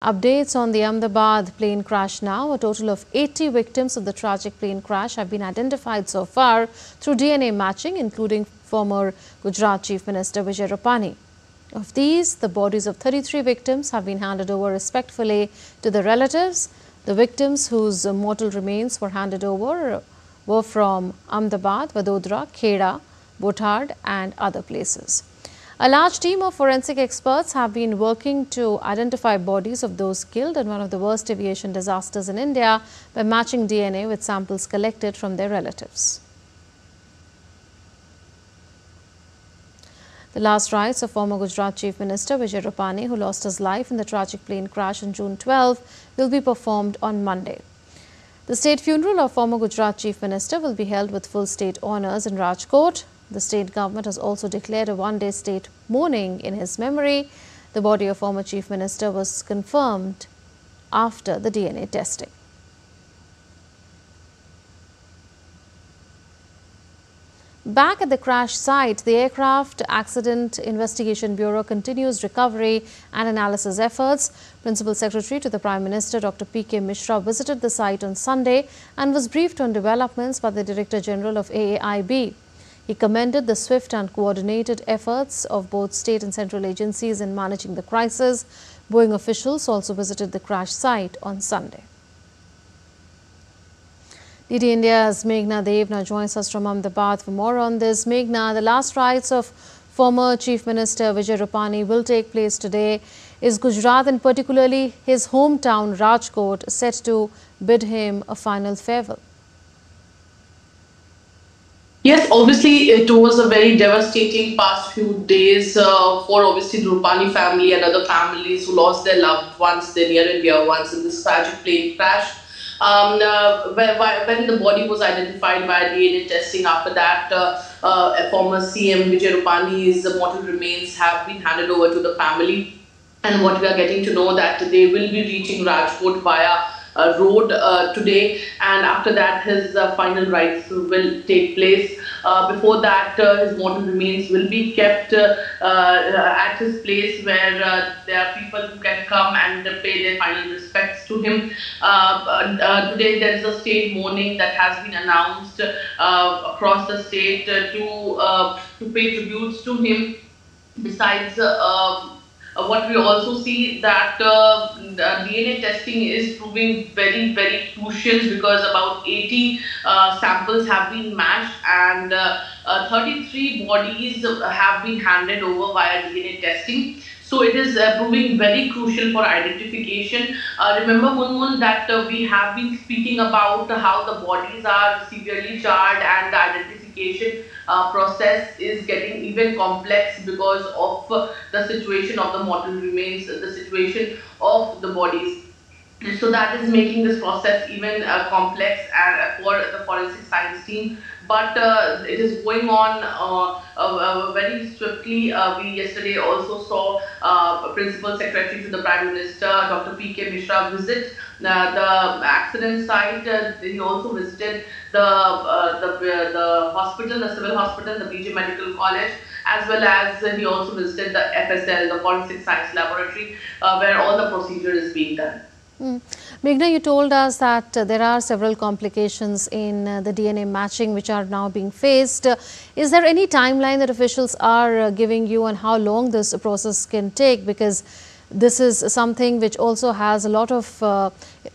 Updates on the Ahmedabad plane crash now. A total of 80 victims of the tragic plane crash have been identified so far through DNA matching, including former Gujarat Chief Minister Vijay Rupani. Of these, the bodies of 33 victims have been handed over respectfully to the relatives. The victims whose mortal remains were handed over were from Ahmedabad, Vadodara, Kheda, Bothad and other places. A large team of forensic experts have been working to identify bodies of those killed in one of the worst aviation disasters in India by matching DNA with samples collected from their relatives. The last rites of former Gujarat Chief Minister Vijay Rupani, who lost his life in the tragic plane crash on June 12, will be performed on Monday. The state funeral of former Gujarat Chief Minister will be held with full state honours in Rajkot. The state government has also declared a one-day state mourning in his memory. The body of former Chief Minister was confirmed after the DNA testing. Back at the crash site, the Aircraft Accident Investigation Bureau continues recovery and analysis efforts. Principal Secretary to the Prime Minister, Dr. P.K. Mishra, visited the site on Sunday and was briefed on developments by the Director General of AAIB. He commended the swift and coordinated efforts of both state and central agencies in managing the crisis. Boeing officials also visited the crash site on Sunday. DD India's Meghna Dev now joins us from Ahmedabad for more on this. Meghna, the last rites of former Chief Minister Vijay Rupani will take place today. Is Gujarat and particularly his hometown Rajkot set to bid him a final farewell? Yes, obviously it was a very devastating past few days for obviously the Rupani family and other families who lost their loved ones, their near and dear ones in this tragic plane crash. When the body was identified by DNA testing, after that former CM Vijay Rupani's mortal remains have been handed over to the family, and what we are getting to know that they will be reaching Rajkot via road today, and after that his final rites will take place. Before that, his mortal remains will be kept at his place where there are people who can come and pay their final respects to him. Today there is a state mourning that has been announced across the state to pay tributes to him. Besides, what we also see that DNA testing is proving very, very crucial, because about 80 samples have been matched and 33 bodies have been handed over via DNA testing. So it is proving very crucial for identification. Remember, Munmun, that we have been speaking about how the bodies are severely charred and the identification process is getting even complex because of the situation of the mortal remains, the situation of the bodies. So that is making this process even complex for the forensic science team. But it is going on very swiftly. We yesterday also saw Principal Secretary to the Prime Minister, Dr. P.K. Mishra, visit the accident site. He also visited the hospital, the civil hospital, the BJ Medical College, as well as he also visited the FSL, the Forensic Science Laboratory, where all the procedure is being done. Meghna, you told us that there are several complications in the DNA matching which are now being faced. Is there any timeline that officials are giving you on how long this process can take? Because this is something which also has a lot of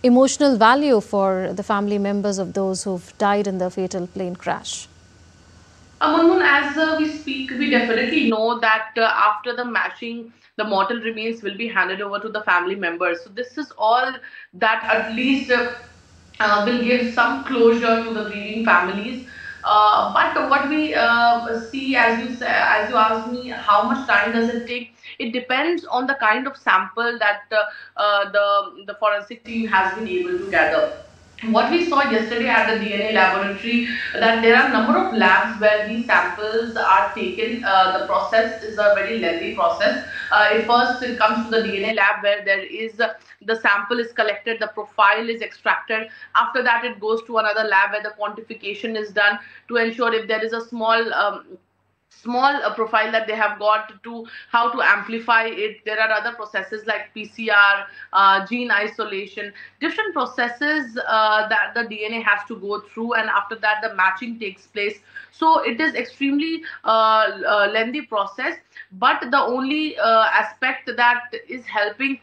emotional value for the family members of those who've died in the fatal plane crash. Munmun, as we speak, we definitely know that after the matching, the mortal remains will be handed over to the family members. So this is all that at least will give some closure to the grieving families. But what we see, as you asked me, how much time does it take? It depends on the kind of sample that the forensic team has been able to gather. What we saw yesterday at the DNA laboratory, that there are a number of labs where these samples are taken. The process is a very lengthy process. It comes to the DNA lab where there is the sample is collected, the profile is extracted. After that, it goes to another lab where the quantification is done to ensure if there is a small small profile that they have got to how to amplify it. There are other processes like PCR, gene isolation, different processes that the DNA has to go through, and after that the matching takes place. So it is extremely lengthy process, but the only aspect that is helping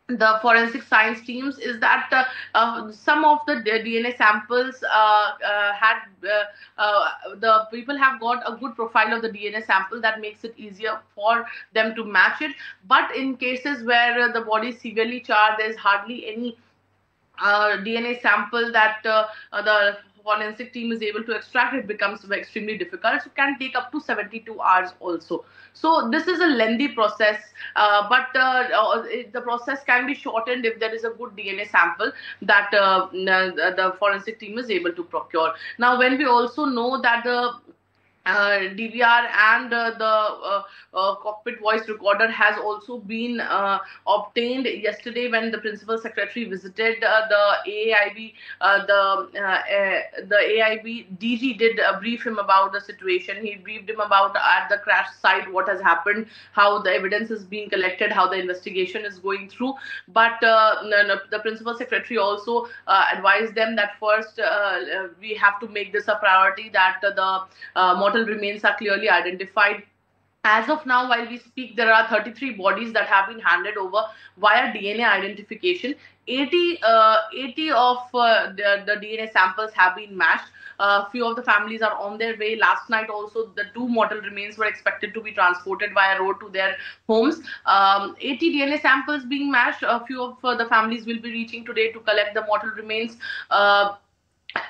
the forensic science teams is that some of the DNA samples had the people have got a good profile of the DNA sample that makes it easier for them to match it. But in cases where the body is severely charred, there's hardly any DNA sample that the forensic team is able to extract. It becomes extremely difficult. So it can take up to 72 hours also. So this is a lengthy process, but the process can be shortened if there is a good DNA sample that the forensic team is able to procure. Now, when we also know that the DVR and the cockpit voice recorder has also been obtained yesterday when the principal secretary visited the AIB. The AIB DG did brief him about the situation. He briefed him about at the crash site what has happened, how the evidence is being collected, how the investigation is going through. But the principal secretary also advised them that first we have to make this a priority, that the mortal remains are clearly identified. As of now, while we speak, there are 33 bodies that have been handed over via DNA identification. 80 of the DNA samples have been matched. Few of the families are on their way. Last night also, the 2 mortal remains were expected to be transported via road to their homes. 80 DNA samples being matched. A few of the families will be reaching today to collect the mortal remains.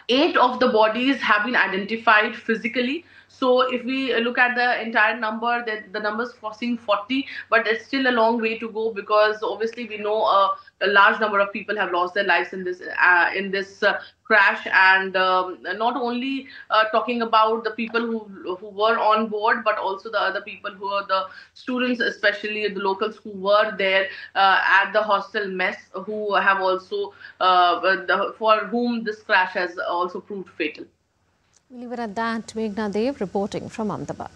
8 of the bodies have been identified physically. So if we look at the entire number, the number is crossing 40, but it's still a long way to go, because obviously we know a large number of people have lost their lives in this crash, and not only talking about the people who were on board, but also the other people who are the students, especially the locals who were there at the hostel mess, who have also for whom this crash has also proved fatal. We'll leave it at that. Meghna Dev reporting from Ahmedabad.